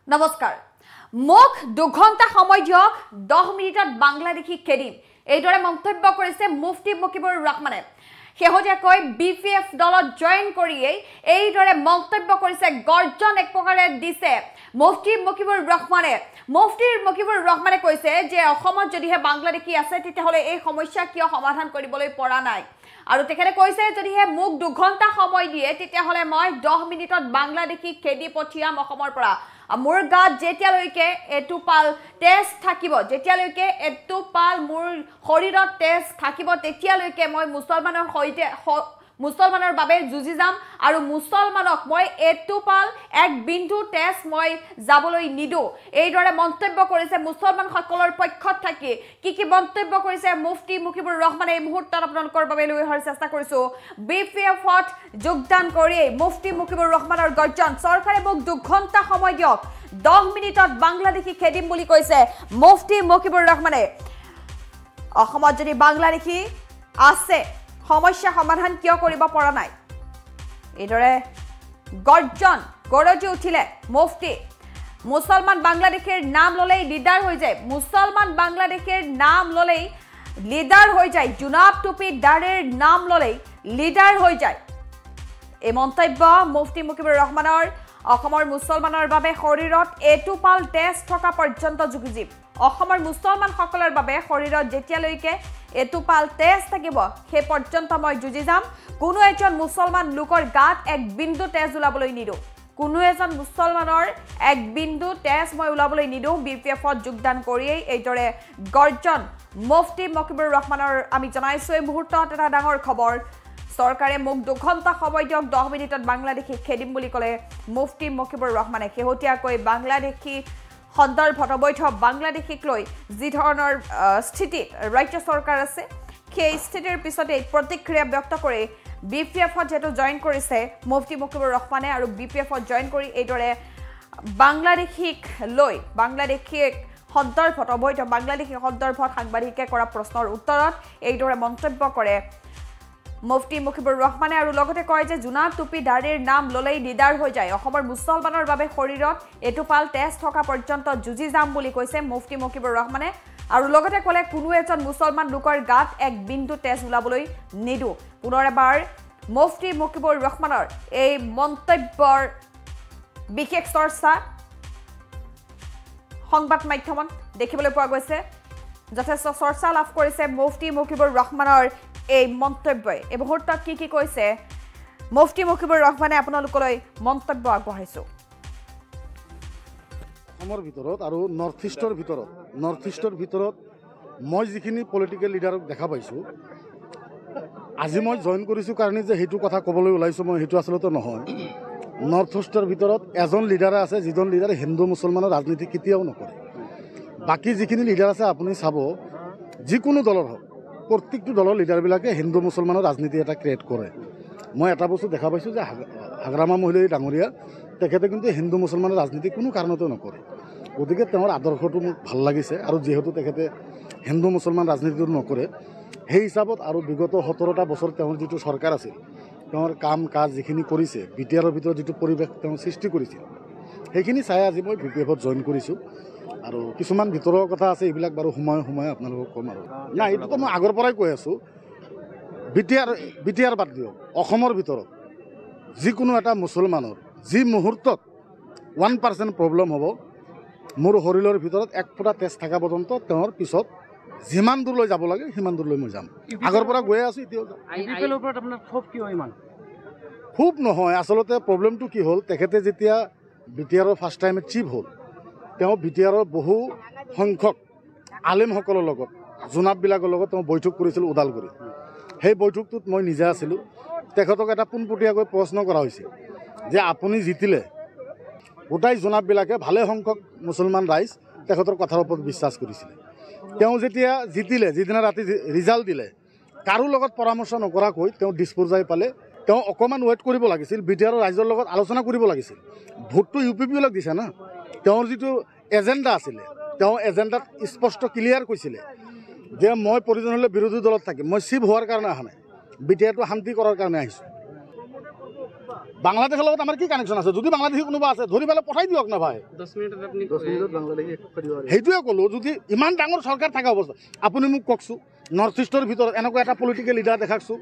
নমস্কাৰ মোক 2 ঘণ্টা সময় দিয়ক 10 মিনিটত বাংলাদেশী খেদিম এইদৰে মন্তব্য কৰিছে মুফতি মুকিবুৰ ৰহমানে শেহতীয়াকৈ বিপিএফ দলত জয়েন কৰিয়েই এইদৰে মন্তব্য কৰিছে গৰ্জন এক প্ৰকাৰে দিছে মুফতি মুকিবুৰ ৰহমানে কৈছে যে অসমত যদিহে বাংলাদেশী আছে তেতিয়াহলে এই সমস্যা কিয় সমাধান কৰিবলৈ পৰা নাই আৰু তেখেতে কৈছে যদিহে মোক 2 ঘণ্টা সময় দিয়ে তেতিয়াহলে মই 10 মিনিটত বাংলাদেশী খেদি পঠিয়াম অসমৰ পৰা মোৰ গাত যেতিয়ালৈকে এটুপাল তেজ থাকিব যেতিয়ালৈকে এটুপাল মোৰ শৰীৰত তেজ থাকিব তেতিয়ালৈকে মই মুছলমানৰ বাবে যুঁজি যাম আৰু মুছলমানক মই এটুপাল এক বিন্দু তেজ মই যাবলৈ নিদো এইদৰে মন্তব্য কৰিছে মুছলমান সকলৰ পক্ষত থাকি কি মন্তব্য কৰিছে মুফতি মুকিবুৰ ৰহমানে এই মুহূৰ্তত আপোনালোকৰ বাবে লৈ অহাৰ চেষ্টা কৰিছো বিপিএফত যোগদান কৰি মুফতি মুকিবুৰ ৰহমানৰ গৰ্জন চৰকাৰে মোক 2 ঘণ্টা সময় দিয়ক 10 মিনিটত বাংলাদেশী খেদিম বুলি কৈছে মুফতি মুকিবুৰ ৰহমানে অসমত যদি বাংলাদেশী আছে সমস্যা সমাধান কিয় কৰিব পৰা নাই এইদৰে গৰ্জন গৰজি উঠিলে মুফতি মুছলমান বাংলাদেশীৰ নাম ললেই লিডাৰ হৈ যায় মুছলমান বাংলাদেশীৰ নাম ললেই লিডাৰ হৈ যায় জুনাব টুপি দাড়িৰ নাম ললেই লিডাৰ হৈ যায় এই মন্তব্য মুফতি মুকিবুৰ ৰহমানৰ অসমৰ মুছলমানৰ বাবে শৰীৰত এটুপাল তেজ থকা পৰ্যন্ত যুঁজিম অসমৰ মুছলমান সকলৰ বাবে শৰীৰত যেতিয়ালৈকে এটুপাল তেজ থাকিব সেই পৰ্যন্ত মই যুঁজি যাম কোনো এজন মুছলমান লোকৰ গাত এক বিন্দু তেজ ওলাবলৈ নিদো কোনো এজন মুছলমানৰ এক বিন্দু তেজ মই ওলাবলৈ নিদো বিপিএফত যোগদান কৰিয়েই এইদৰে গৰ্জন মুফতি মুকিবুৰ ৰহমানৰ আমি জনাইছো এই মুহূৰ্তত এটা ডাঙৰ খবৰ চৰকাৰে মোক 2 ঘণ্টা সময় দিয়ক 10 মিনিটত বাংলাদেশী খেদিম বুলি ক'লে মুফতি মুকিবুৰ ৰহমানে শেহতীয়াকৈ বাংলাদেশী সন্দৰ্ভত অবৈধ বাংলাদেশীক লৈ যি ধৰণৰ স্থিতি ৰাজ্য চৰকাৰ আছে সেই স্থিতিৰ পিছতে প্ৰতিক্ৰিয়া ব্যক্ত কৰি বিপিএফত যেটো জয়েন কৰিছে মুফতি মুকিবুৰ ৰহমানে আৰু বিপিএফত জয়েন কৰি এইদৰে বাংলাদেশীক লৈ বাংলাদেশীক সন্দৰ্ভত অবৈধ বাংলাদেশী সন্দৰ্ভত সাংবাদিকে কৰা প্ৰশ্নৰ উত্তৰত এইদৰে মন্তব্য কৰে মুফতি মুকিবুৰ ৰহমানে আৰু লগতে কয় যে জুনাব টুপি দাড়িৰ নাম ললেই লিডাৰ হৈ যায় অসমৰ মুছলমানৰ বাবে শৰীৰত এটুপাল তেজ থকা পৰ্যন্ত যুঁজি যাম বুলি কৈছে মুফতি মুকিবুৰ ৰহমানে আৰু লগতে ক'লে কোনো এজন মুছলমান লোকৰ গাত এক বিন্দু তেজ ওলাবলৈ নিদো পুনৰ এবাৰ মুফতি মুকিবুৰ ৰহমানৰ এই মন্তব্যৰ বিশেষ চৰ্চা সংবাদ মাধ্যমত দেখিবলৈ পোৱা গৈছে যথেষ্ট চৰ্চা লাভ কৰিছে মুফতি মুকিবুৰ ৰহমানৰ এই মন্তব্যই এই মুহূৰ্তত কি কৈছে মুফতি মুকিবুৰ ৰহমানে আপোনালোকলৈ মন্তব্য আগবঢ়াইছো অসমৰ ভিতৰত আৰু নৰ্থ ইষ্টৰ ভিতৰত মই যিখিনি পলিটিকেল লিডাৰক দেখা পাইছোঁ আজি মই জইন কৰিছোঁ কাৰণে যে সেইটো কথা ক'বলৈ ওলাইছোঁ মই সেইটো আচলতে নহয় নৰ্থ ইষ্টৰ ভিতৰত এজন লিডাৰ আছে যিজন লিডাৰে হিন্দু মুছলমানৰ ৰাজনীতি কেতিয়াও নকৰে বাকী যিখিনি লিডাৰ আছে আপুনি চাব যিকোনো দলৰ হওক প্ৰত্যেকটো দলৰ লিডাৰবিলাকে হিন্দু মুছলমানৰ ৰাজনীতি এটা ক্ৰিয়েট কৰে মই এটা বস্তু দেখা পাইছোঁ যে হাগ্ৰামা মহিলাই ডাঙৰীয়া তেখেতে কিন্তু হিন্দু মুছলমানৰ ৰাজনীতি কোনো কাৰণতে নকৰে গতিকে তেওঁৰ আদৰ্শটো মোক ভাল লাগিছে আৰু যিহেতু তেখেতে হিন্দু মুছলমান ৰাজনীতিটো নকৰে সেই হিচাপত আৰু বিগত 17টা বছৰ তেওঁৰ যিটো চৰকাৰ আছিল তেওঁৰ কাম কাজ যিখিনি কৰিছে বিটিআৰৰ ভিতৰত যিটো পৰিৱেশ তেওঁ সৃষ্টি কৰিছিল সেইখিনি চাই আজি মই বিপিএফত জইন কৰিছোঁ আৰু কিছুমান ভিতৰৰ কথা আছে এইবিলাক বাৰু সময় আপোনালোকক ক'ম আৰু নাই এইটোতো মই আগৰ পৰাই কৈ আছোঁ বিটিআৰ বাদ দিয়ক অসমৰ ভিতৰত যিকোনো এটা মুছলমানৰ যি মুহূৰ্তত 1% প্ৰব্লেম হ'ব মোৰ শৰীৰৰ ভিতৰত 1 ফুটা তেজ থকা পৰ্যন্ত তেওঁৰ পিছত যিমান দূৰলৈ যাব লাগে সিমান দূৰলৈ মই যাম আগৰ পৰা গৈয়ে আছোঁ এতিয়াও খুব নহয় আচলতে প্ৰব্লেমটো কি হ'ল তেখেতে যেতিয়া বিটিআৰৰ ফাৰ্ষ্ট টাইম চিফ হ'ল তেওঁ বিটিআৰৰ বহু সংখ্যক আলেমসকলৰ লগত জোনাববিলাকৰ লগত তেওঁ বৈঠক কৰিছিল ওদালগুৰিত সেই বৈঠকটোত মই নিজে আছিলোঁ তেখেতক এটা পোনপটীয়াকৈ প্ৰশ্ন কৰা হৈছিল যে আপুনি জিতিলে গোটাই জোনাববিলাকে ভালে সংখ্যক মুছলমান ৰাইজ তেখেতৰ কথাৰ ওপৰত বিশ্বাস কৰিছিলে তেওঁ যেতিয়া জিতিলে যিদিনা ৰাতি ৰিজাল্ট দিলে কাৰো লগত পৰামৰ্শ নকৰাকৈ তেওঁ দিছপুৰ যাই পালে তেওঁ অকণমান ৱেইট কৰিব লাগিছিল বিটিআৰৰ ৰাইজৰ লগত আলোচনা কৰিব লাগিছিল ভোটটো ইউপিপিবিলাক দিছে না তেওঁৰ যিটো এজেণ্ডা আছিলে তেওঁ এজেণ্ডাত স্পষ্ট ক্লিয়াৰ কৈছিলে যে মই প্ৰয়োজন হ'লে বিৰোধী দলত থাকিম মই চিফ হোৱাৰ কাৰণে অহা নাই বিটিআৰটো শান্তি কৰাৰ কাৰণে আহিছোঁ বাংলাদেশের লগত আমার কি কানেকশন আছে? যদি বাংলাদেশী কোনোবা আছে ধরি পেলাই পঠাই দিয়ক না ভাই। 10 মিনিটত আপনি 10 মিনিটত বাংলাদেশী সেইটোৱে ক'লো, যদি ইমান ডাঙৰ চৰকাৰ থকা অৱস্থা আপুনি মোক কওকচোন, নৰ্থ ইষ্টৰ ভিতৰত এনেকুৱা এটা পলিটিকেল লিডাৰ দেখাকচোন।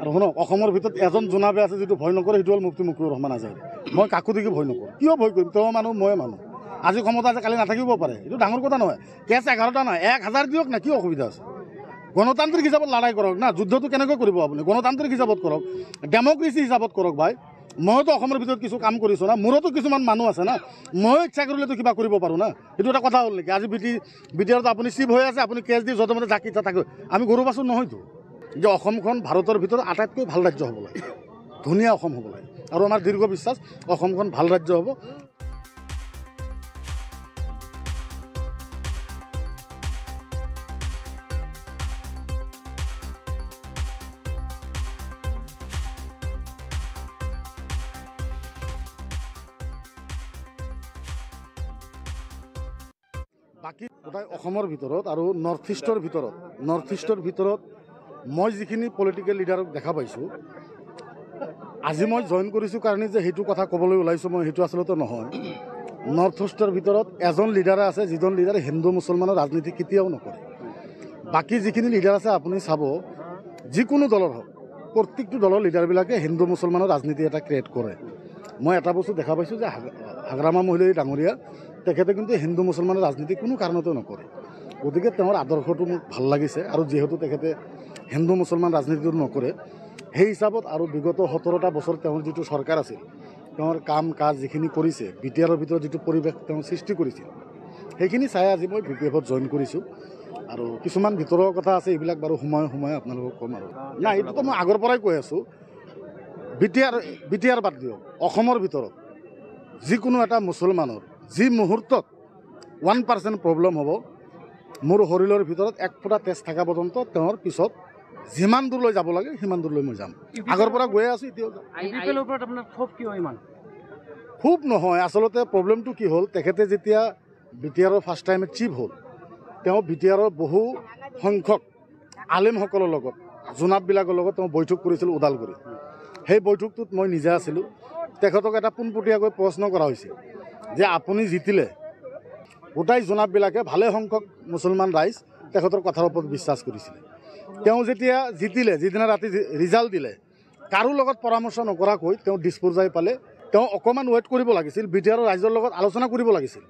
আৰু শুনক, অসমৰ ভিতৰত এজন জোনাবে আছে যিটো ভয় নকৰে, সেইটো হ'ল মুফতি মুকুৰ ৰহমান আজাদ। মই কাকো দেখি ভয় নকৰোঁ। কিয় ভয় কৰিম? তেওঁ মানুহ, ময়ে মানুহ। আজি ক্ষমতা আছে, কালি নাথাকিব পাৰে, এইটো ডাঙৰ কথা নহয়। কেছ 11টা নহয়, 1000 দিয়ক না, কি অসুবিধা আছে? গণতান্ত্ৰিক হিচাপত লৰাই কৰক না। যুদ্ধটো কেনেকৈ কৰিব আপুনি? গণতান্ত্ৰিক হিচাপত কৰক, ডেমক্ৰেচি হিচাপত কৰক ভাই। মইতো অসমৰ ভিতৰত কিছু কাম কৰিছোঁ না, মোৰতো কিছুমান মানুহ আছে না, মই ইচ্ছা কৰিলেতো কিবা কৰিব পাৰোঁ না। সেইটো এটা কথা হ'ল নেকি? আজি বিটিআৰত আপুনি চিফ হৈ আছে, আপুনি কেছ দি য'তে মতে জাকি থাকে। আমি গৰু বাচোন নহয়তো যে অসমখন ভাৰতৰ ভিতৰত আটাইতকৈ ভাল ৰাজ্য হ'ব লাগে, ধুনীয়া অসম হ'ব লাগে। আৰু আমাৰ দীৰ্ঘ বিশ্বাস অসমখন ভাল ৰাজ্য হ'ব। বাকী গোটেই অসমৰ ভিতৰত আৰু নৰ্থ ইষ্টৰ ভিতৰত মই যিখিনি পলিটিকেল লিডাৰক দেখা পাইছোঁ, আজি মই জইন কৰিছোঁ কাৰণে যে সেইটো কথা ক'বলৈ ওলাইছোঁ মই, সেইটো আচলতে নহয়। নৰ্থ ইষ্টৰ ভিতৰত এজন লিডাৰ আছে, যিজন লিডাৰে হিন্দু মুছলমানৰ ৰাজনীতি কেতিয়াও নকৰে। বাকী যিখিনি লিডাৰ আছে আপুনি চাব, যিকোনো দলৰ হওক, প্ৰত্যেকটো দলৰ লিডাৰবিলাকে হিন্দু মুছলমানৰ ৰাজনীতি এটা ক্ৰিয়েট কৰে। মই এটা বস্তু দেখা পাইছোঁ যে হাগ্ৰামা মহিলাই ডাঙৰীয়া, তেখেতে কিন্তু হিন্দু মুছলমানৰ ৰাজনীতি কোনো কাৰণতে নকৰে। গতিকে তেওঁৰ আদৰ্শটো মোক ভাল লাগিছে। আৰু যিহেতু তেখেতে হিন্দু মুছলমান ৰাজনীতিটো নকৰে, সেই হিচাপত আৰু বিগত 17টা বছৰ তেওঁৰ যিটো চৰকাৰ আছিল, তেওঁৰ কাম কাজ যিখিনি কৰিছে, বিটিআৰৰ ভিতৰত যিটো পৰিৱেশ তেওঁ সৃষ্টি কৰিছিল, সেইখিনি চাই আজি মই BPF-ত জইন কৰিছোঁ। আৰু কিছুমান ভিতৰৰ কথা আছে, এইবিলাক বাৰু সময়ে আপোনালোকক ক'ম। আৰু নাই, এইটোতো মই আগৰ পৰাই কৈ আছোঁ, বিটিআৰ বাদ দিয়ক, অসমৰ ভিতৰত যিকোনো এটা মুছলমানৰ যি মুহূৰ্তত 1% প্ৰব্লেম হ'ব, মোৰ শৰীৰৰ ভিতৰত 1 ফুটা তেজ থকা পৰ্যন্ত তেওঁৰ পিছত যিমান দূৰলৈ যাব লাগে সিমান দূৰলৈ মই যাম। আগৰ পৰা গৈয়ে আছোঁ, এতিয়াও যাম। খুব নহয়, আচলতে প্ৰব্লেমটো কি হ'ল, তেখেতে যেতিয়া বিটিআৰৰ ফাৰ্ষ্ট টাইমে চিফ হ'ল, তেওঁ বিটিআৰৰ বহু সংখ্যক আলেমসকলৰ লগত, জোনাববিলাকৰ লগত তেওঁ বৈঠক কৰিছিল ওদালগুৰিত। সেই বৈঠকটোত মই নিজে আছিলোঁ। তেখেতক এটা পোনপটীয়াকৈ প্ৰশ্ন কৰা হৈছিল যে আপুনি জিতিলে, গোটাই জোনাববিলাকে ভালে সংখ্যক মুছলমান ৰাইজ তেখেতৰ কথাৰ ওপৰত বিশ্বাস কৰিছিলে। তেওঁ যেতিয়া জিতিলে, যিদিনা ৰাতি ৰিজাল্ট দিলে, কাৰো লগত পৰামৰ্শ নকৰাকৈ তেওঁ দিছপুৰ যাই পালে। তেওঁ অকণমান ৱেইট কৰিব লাগিছিল, বিটিআৰৰ ৰাইজৰ লগত আলোচনা কৰিব লাগিছিল।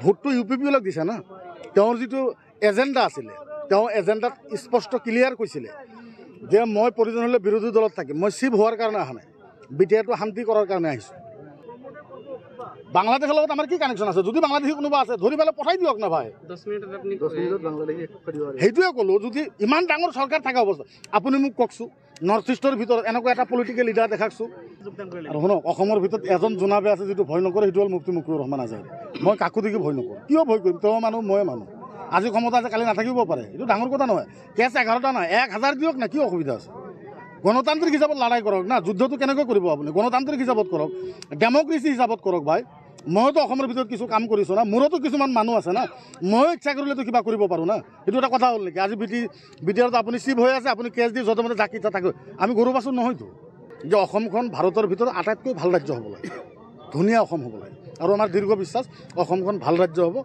ভোটটো UPP-বিলাক দিছে না। তেওঁৰ যিটো এজেণ্ডা আছিলে, তেওঁ এজেণ্ডাত স্পষ্ট ক্লিয়াৰ কৈছিলে যে মই প্ৰয়োজন হ'লে বিৰোধী দলত থাকিম, মই চিফ হোৱাৰ কাৰণে অহা নাই, বিটিআৰটো শান্তি কৰাৰ কাৰণে আহিছোঁ। বাংলাদেশের লগত আমার কি কানেকশন আছে? যদি বাংলাদেশী কোনোবা আছে ধরি পেলাই পঠাই দিয়ক না ভাই। 10 মিনিটত আপনি 10 মিনিটত বাংলাদেশী সেইটোৱে ক'লো, যদি ইমান ডাঙৰ চৰকাৰ থকা অৱস্থা আপুনি মোক কওকচোন, নৰ্থ ইষ্টৰ ভিতৰত এনেকুৱা এটা পলিটিকেল লিডাৰ দেখাকচোন। আৰু শুনক, অসমৰ ভিতৰত এজন জোনাবে আছে যিটো ভয় নকৰে, সেইটো হ'ল মুফতি মুকুৰ ৰহমান আজাদ। মই কাকো দেখি ভয় নকৰোঁ। কিয় ভয় কৰিম? তেওঁ মানুহ, ময়ে মানুহ। আজি ক্ষমতা আছে, কালি নাথাকিব পাৰে, এইটো ডাঙৰ কথা নহয়। কেছ 11টা নহয়, 1000 দিয়ক না, কি অসুবিধা আছে? গণতান্ত্ৰিক হিচাপত লৰাই কৰক না। যুদ্ধটো কেনেকৈ কৰিব আপুনি? গণতান্ত্ৰিক হিচাপত কৰক, ডেমক্ৰেচি হিচাপত কৰক ভাই। মইতো অসমৰ ভিতৰত কিছু কাম কৰিছোঁ না, মোৰতো কিছুমান মানুহ আছে না, মই ইচ্ছা কৰিলেতো কিবা কৰিব পাৰোঁ না। সেইটো এটা কথা হ'ল নেকি? আজি বিটিআৰত আপুনি চিফ হৈ আছে, আপুনি কেছ দি য'তে মতে জাকি থাকে। আমি গৰু বাচোন নহয়তো যে অসমখন ভাৰতৰ ভিতৰত আটাইতকৈ ভাল ৰাজ্য হ'ব লাগে, ধুনীয়া অসম হ'ব লাগে। আৰু আমাৰ দীৰ্ঘ বিশ্বাস অসমখন ভাল ৰাজ্য হ'ব।